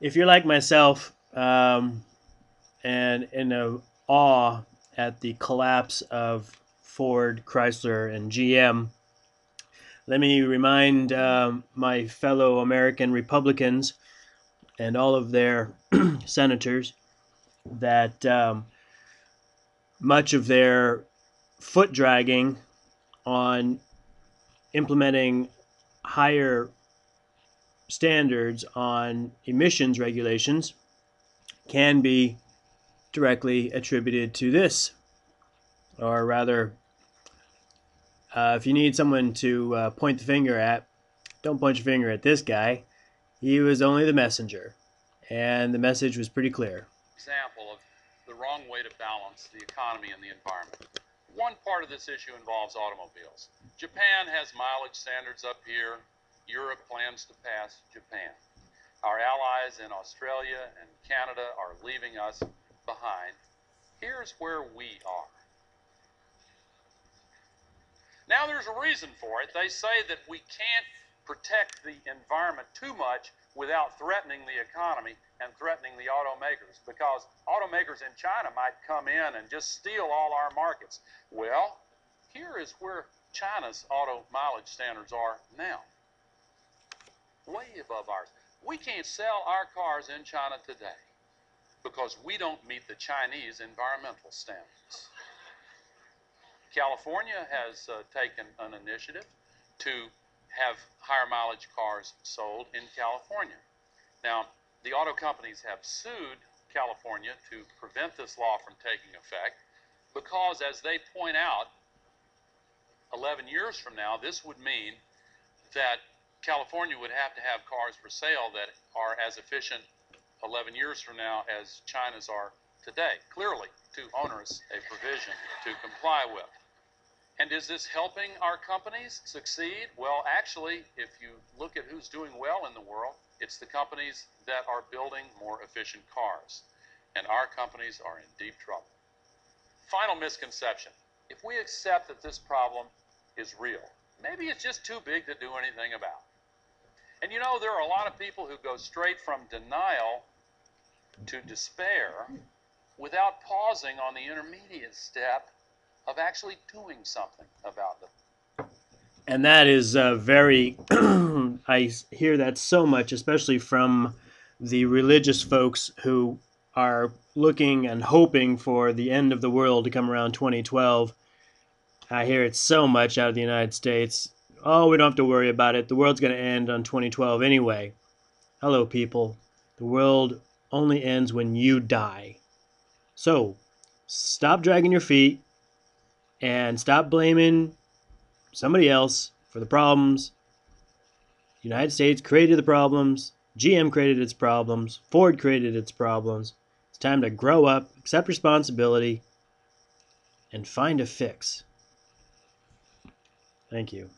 If you're like myself and in awe at the collapse of Ford, Chrysler, and GM, let me remind my fellow American Republicans and all of their senators that much of their foot dragging on implementing higher standards on emissions regulations can be directly attributed to this. Or rather, if you need someone to point the finger at, don't point your finger at this guy. He was only the messenger, and the message was pretty clear. Example of the wrong way to balance the economy and the environment. One part of this issue involves automobiles. Japan has mileage standards up here. Europe plans to pass Japan. Our allies in Australia and Canada are leaving us behind. Here's where we are. Now there's a reason for it. They say that we can't protect the environment too much without threatening the economy and threatening the automakers, because automakers in China might come in and just steal all our markets. Well, here is where China's auto mileage standards are now. Way above ours. We can't sell our cars in China today because we don't meet the Chinese environmental standards. California has taken an initiative to have higher mileage cars sold in California. Now, the auto companies have sued California to prevent this law from taking effect because, as they point out, 11 years from now, this would mean that California would have to have cars for sale that are as efficient 11 years from now as China's are today. Clearly, too onerous a provision to comply with. And is this helping our companies succeed? Well, actually, if you look at who's doing well in the world, it's the companies that are building more efficient cars. And our companies are in deep trouble. Final misconception. If we accept that this problem is real, maybe it's just too big to do anything about. And you know, there are a lot of people who go straight from denial to despair without pausing on the intermediate step of actually doing something about them. And that is very, I hear that so much, especially from the religious folks who are looking and hoping for the end of the world to come around 2012. I hear it so much out of the United States. Oh, we don't have to worry about it. The world's going to end on 2012 anyway. Hello, people. The world only ends when you die. So, stop dragging your feet and stop blaming somebody else for the problems. The United States created the problems. GM created its problems. Ford created its problems. It's time to grow up, accept responsibility, and find a fix. Thank you.